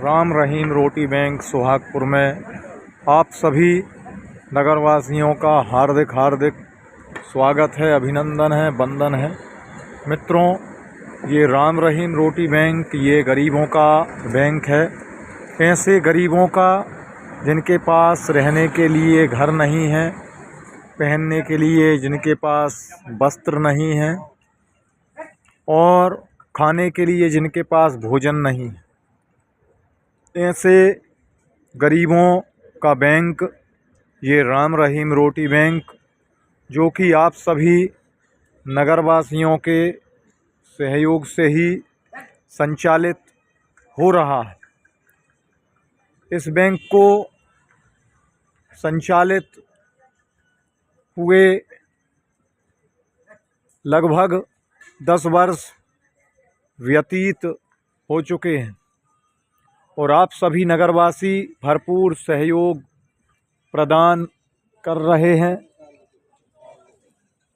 राम रहीम रोटी bank Suhagpur में आप सभी नगरवासियों का हार्दिक हार्दिक स्वागत है, अभिनंदन है, वंदन है। मित्रों, ये राम रहीम रोटी बैंक ये गरीबों का बैंक है। ऐसे गरीबों का जिनके पास रहने के लिए घर नहीं है, पहनने के लिए जिनके पास वस्त्र नहीं है और खाने के लिए जिनके पास भोजन नहीं है, ऐसे गरीबों का बैंक ये राम रहीम रोटी बैंक, जो कि आप सभी नगरवासियों के सहयोग से ही संचालित हो रहा है। इस बैंक को संचालित हुए लगभग 10 वर्ष व्यतीत हो चुके हैं और आप सभी नगरवासी भरपूर सहयोग प्रदान कर रहे हैं,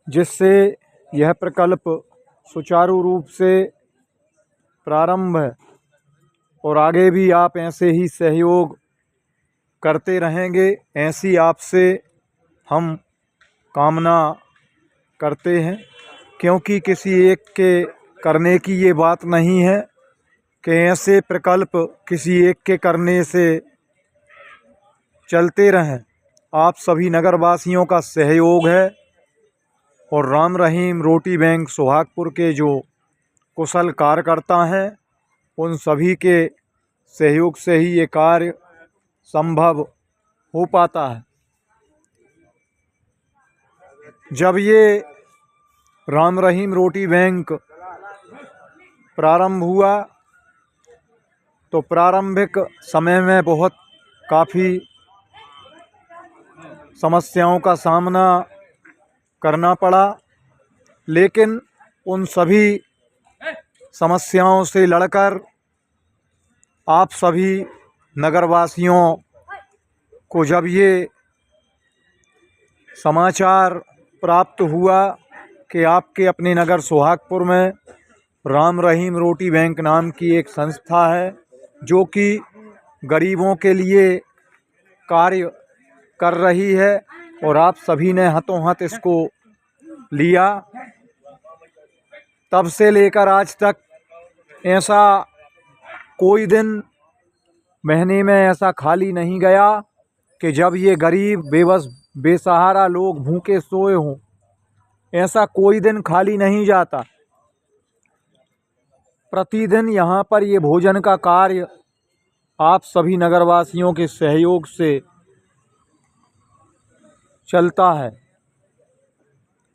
जिससे यह प्रकल्प सुचारू रूप से प्रारंभ है और आगे भी आप ऐसे ही सहयोग करते रहेंगे, ऐसी आपसे हम कामना करते हैं। क्योंकि किसी एक के करने की ये बात नहीं है कि ऐसे प्रकल्प किसी एक के करने से चलते रहें। आप सभी नगरवासियों का सहयोग है और राम रहीम रोटी बैंक सुहागपुर के जो कुशल कार्यकर्ता हैं, उन सभी के सहयोग से ही ये कार्य संभव हो पाता है। जब ये राम रहीम रोटी बैंक प्रारंभ हुआ तो प्रारंभिक समय में काफ़ी समस्याओं का सामना करना पड़ा, लेकिन उन सभी समस्याओं से लड़कर आप सभी नगरवासियों को जब ये समाचार प्राप्त हुआ कि आपके अपने नगर सुहागपुर में राम रहीम रोटी बैंक नाम की एक संस्था है, जो कि गरीबों के लिए कार्य कर रही है और आप सभी ने हाथों हाथ इसको लिया, तब से लेकर आज तक ऐसा कोई दिन महीने में ऐसा खाली नहीं गया कि जब ये गरीब बेबस बेसहारा लोग भूखे सोए हों। ऐसा कोई दिन खाली नहीं जाता। प्रतिदिन यहाँ पर ये भोजन का कार्य आप सभी नगरवासियों के सहयोग से चलता है।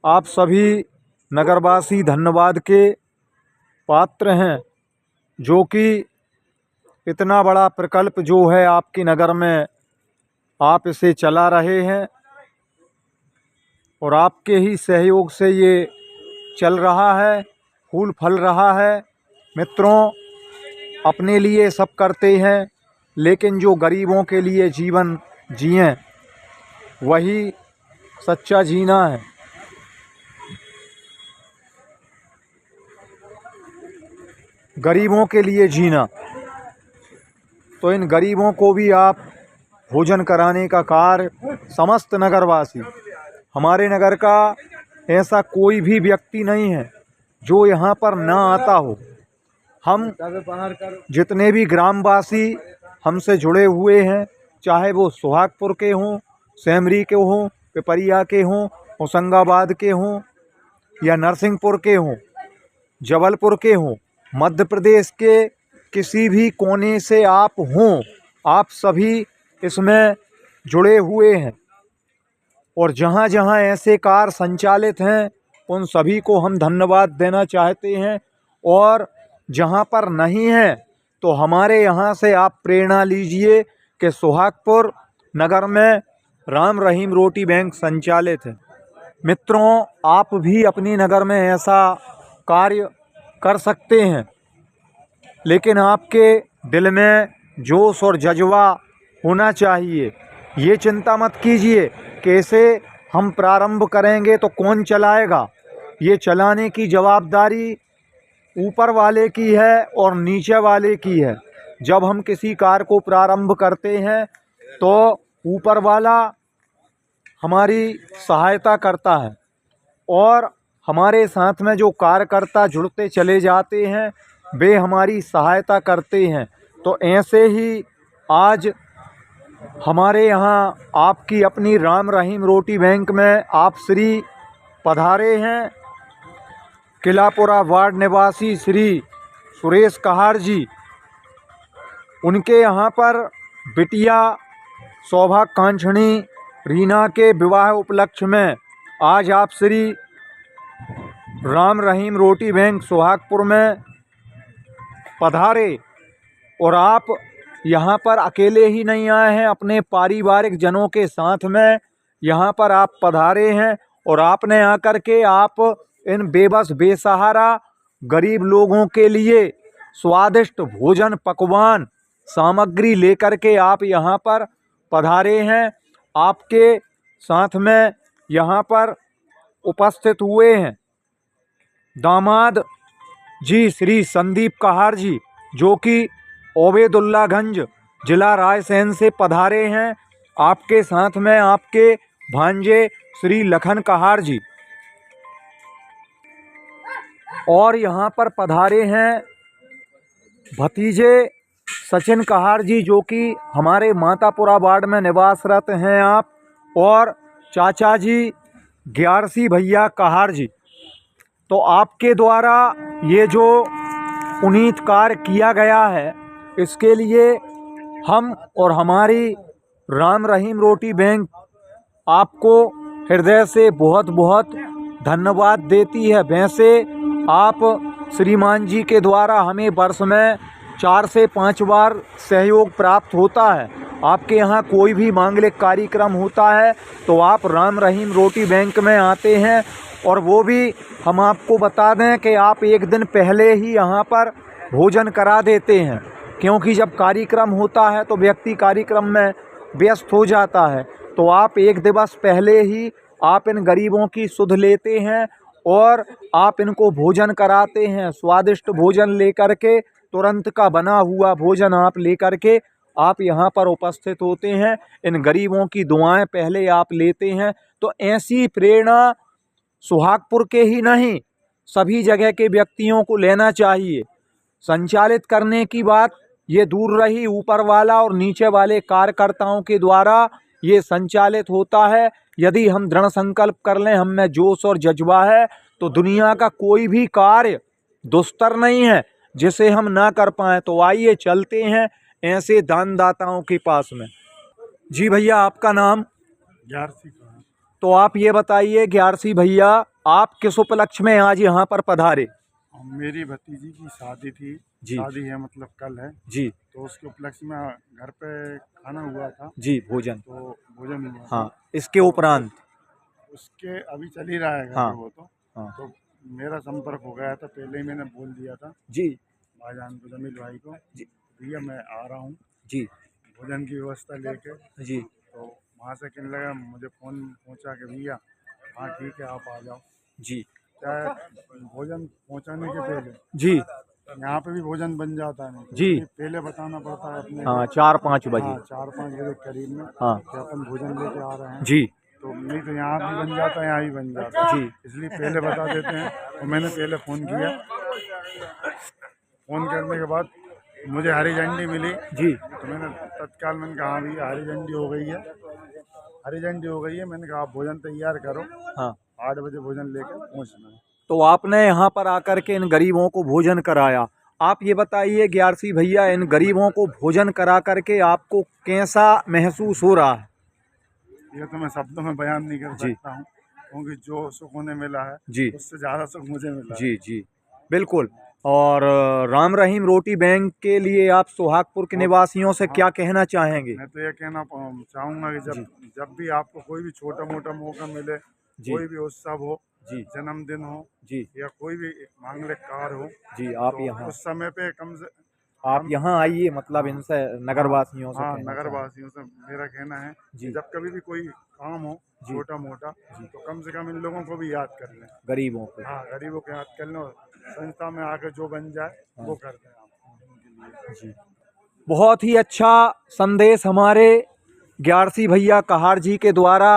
आप सभी नगरवासी धन्यवाद के पात्र हैं, जो कि इतना बड़ा प्रकल्प जो है आपके नगर में आप इसे चला रहे हैं और आपके ही सहयोग से ये चल रहा है, फूल फल रहा है। मित्रों, अपने लिए सब करते हैं, लेकिन जो गरीबों के लिए जीवन जिएं वही सच्चा जीना है। गरीबों के लिए जीना, तो इन गरीबों को भी आप भोजन कराने का कार्य समस्त नगरवासी, हमारे नगर का ऐसा कोई भी व्यक्ति नहीं है जो यहाँ पर ना आता हो। हम जितने भी ग्रामवासी हमसे जुड़े हुए हैं, चाहे वो सुहागपुर के हों, सेमरी के हों, पिपरिया के हों, होशंगाबाद के हों या नरसिंहपुर के हों, जबलपुर के हों, मध्य प्रदेश के किसी भी कोने से आप हों, आप सभी इसमें जुड़े हुए हैं और जहाँ जहाँ ऐसे कार्य संचालित हैं उन सभी को हम धन्यवाद देना चाहते हैं। और जहाँ पर नहीं है तो हमारे यहाँ से आप प्रेरणा लीजिए कि सुहागपुर नगर में राम रहीम रोटी बैंक संचालित है। मित्रों, आप भी अपने नगर में ऐसा कार्य कर सकते हैं, लेकिन आपके दिल में जोश और जज्बा होना चाहिए। ये चिंता मत कीजिए कि इसे हम प्रारंभ करेंगे तो कौन चलाएगा। ये चलाने की जवाबदारी ऊपर वाले की है और नीचे वाले की है। जब हम किसी कार्य को प्रारंभ करते हैं तो ऊपर वाला हमारी सहायता करता है और हमारे साथ में जो कार्यकर्ता जुड़ते चले जाते हैं वे हमारी सहायता करते हैं। तो ऐसे ही आज हमारे यहाँ आपकी अपनी राम रहीम रोटी बैंक में आप श्री पधारे हैं। किलापुरा वार्ड निवासी श्री सुरेश कहार जी, उनके यहाँ पर बिटिया सौभाग्यकांक्षिणी रीना के विवाह उपलक्ष्य में आज आप श्री राम रहीम रोटी बैंक सुहागपुर में पधारे और आप यहाँ पर अकेले ही नहीं आए हैं, अपने पारिवारिक जनों के साथ में यहाँ पर आप पधारे हैं और आपने आकर के आप इन बेबस बेसहारा गरीब लोगों के लिए स्वादिष्ट भोजन पकवान सामग्री लेकर के आप यहाँ पर पधारे हैं। आपके साथ में यहाँ पर उपस्थित हुए हैं दामाद जी श्री संदीप कहार जी, जो कि ओबेदुल्लागंज जिला रायसेन से पधारे हैं। आपके साथ में आपके भांजे श्री लखन कहार जी और यहाँ पर पधारे हैं भतीजे सचिन कहार जी, जो कि हमारे मातापुरा वार्ड में निवासरत हैं आप, और चाचा जी ग्यारसी भैया कहार जी। तो आपके द्वारा ये जो पुनीत कार्य किया गया है, इसके लिए हम और हमारी राम रहीम रोटी बैंक आपको हृदय से बहुत बहुत धन्यवाद देती है। वैसे आप श्रीमान जी के द्वारा हमें वर्ष में 4 से 5 बार सहयोग प्राप्त होता है। आपके यहाँ कोई भी मांगलिक कार्यक्रम होता है तो आप राम रहीम रोटी बैंक में आते हैं, और वो भी हम आपको बता दें कि आप एक दिन पहले ही यहाँ पर भोजन करा देते हैं, क्योंकि जब कार्यक्रम होता है तो व्यक्ति कार्यक्रम में व्यस्त हो जाता है। तो आप एक दिवस पहले ही आप इन गरीबों की सुध लेते हैं और आप इनको भोजन कराते हैं। स्वादिष्ट भोजन लेकर के, तुरंत का बना हुआ भोजन आप लेकर के आप यहाँ पर उपस्थित होते हैं। इन गरीबों की दुआएं पहले आप लेते हैं। तो ऐसी प्रेरणा सुहागपुर के ही नहीं, सभी जगह के व्यक्तियों को लेना चाहिए। संचालित करने की बात ये दूर रही, ऊपर वाला और नीचे वाले कार्यकर्ताओं के द्वारा ये संचालित होता है। यदि हम दृढ़ संकल्प कर लें, हम में जोश और जज्बा है, तो दुनिया का कोई भी कार्य दुस्तर नहीं है जिसे हम ना कर पाएँ। तो आइए चलते हैं ऐसे दानदाताओं के पास में। जी भैया, आपका नाम? ग्यारसी। तो आप ये बताइए ग्यारसी भैया, आप किस उपलक्ष्य में आज यहाँ पर पधारे? मेरी भतीजी की शादी थी जी। शादी है, मतलब कल है जी। तो उसके उपलक्ष्य में घर पे खाना हुआ था जी, भोजन। तो भोजन हुआ हाँ, था। इसके उपरांत उसके अभी चल ही रहा है घर हाँ। पे वो तो। हाँ। तो मेरा संपर्क हो गया था, पहले ही मैंने बोल दिया था जी भाईजान को, जमील भाई को, जी भैया मैं आ रहा हूँ जी भोजन की व्यवस्था लेके। जी तो वहाँ से कहने लगा, मुझे फ़ोन पहुँचा के भैया हाँ ठीक है आप आ जाओ। जी चाहे भोजन पहुँचाने के पहले जी यहाँ पे भी भोजन बन जाता है, नहीं तो जी। पहले बताना पड़ता है अपने। हाँ, 4-5 बजे। हाँ, 4-5 बजे करीब में हाँ कि अपन भोजन लेके आ रहे हैं। जी तो नहीं तो यहाँ भी बन जाता है, यहाँ भी बन जाता है जी। इसलिए पहले बता देते हैं। और मैंने पहले फ़ोन किया, फ़ोन करने के बाद मुझे हरी झंडी मिली जी तो मैंने तत्काल मैंने कहा हाँ भैया हरी झंडी हो गई है, हरी झंडी हो गई है। मैंने कहा आप भोजन तैयार करो, हाँ। 8 बजे भोजन लेकर पहुँचना है। तो आपने यहाँ पर आकर के इन गरीबों को भोजन कराया। आप ये बताइए ग्यारसी भैया, इन गरीबों को भोजन करा करके आपको कैसा महसूस हो रहा है? ये तो मैं शब्दों में बयान नहीं कर जी। सकता हूँ, क्योंकि जो सुख उन्हें मिला है जी उससे ज़्यादा सुख मुझे मिला है। जी जी बिल्कुल। और राम रहीम रोटी बैंक के लिए आप सुहागपुर के निवासियों से क्या कहना चाहेंगे? मैं तो ये कहना चाहूँगा कि जब भी आपको कोई भी छोटा मोटा मौका मिले, जी। कोई भी उत्सव हो, जी जन्मदिन हो जी या कोई भी मांगलिक कार्य हो, जी, आप तो यहाँ उस समय पे आप यहाँ आइए, मतलब इनसे नगरवासियों से हाँ कहना नगर चाहेंगे। वासियों से मेरा कहना है जी। कि जब कभी भी कोई काम हो जी। छोटा मोटा, तो कम से कम इन लोगों को भी याद कर लें। गरीबों को। हाँ, गरीबों को याद कर लें और संस्था में आकर जो बन जाए वो कर दें आप उनके लिए। जी बहुत ही अच्छा संदेश हमारे ग्यारसी भैया कहार जी के द्वारा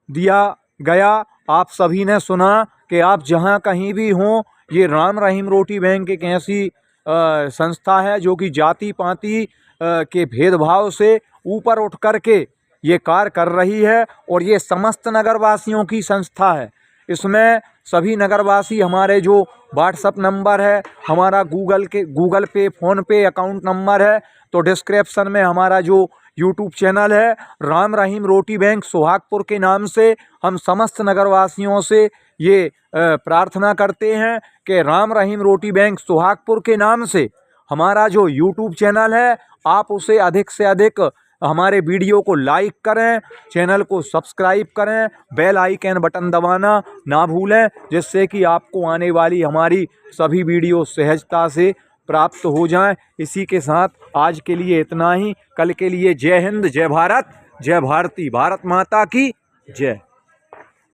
दिया गया। आप सभी ने सुना कि आप जहां कहीं भी हों, ये राम रहीम रोटी बैंक एक ऐसी संस्था है जो कि जाति पाति के भेदभाव से ऊपर उठ कर के ये कार्य कर रही है और ये समस्त नगरवासियों की संस्था है। इसमें सभी नगरवासी, हमारे जो व्हाट्सअप नंबर है, हमारा गूगल पे फ़ोन पे अकाउंट नंबर है, तो डिस्क्रिप्शन में हमारा जो यूट्यूब चैनल है राम रहीम रोटी बैंक सुहागपुर के नाम से, हम समस्त नगरवासियों से ये प्रार्थना करते हैं कि राम रहीम रोटी बैंक सुहागपुर के नाम से हमारा जो यूट्यूब चैनल है, आप उसे अधिक से अधिक हमारे वीडियो को लाइक करें, चैनल को सब्सक्राइब करें, बेल आइकन बटन दबाना ना भूलें, जिससे कि आपको आने वाली हमारी सभी वीडियो सहजता से प्राप्त हो जाएं। इसी के साथ आज के लिए इतना ही। कल के लिए जय हिंद, जय भारत, जय भारती, भारत माता की जय।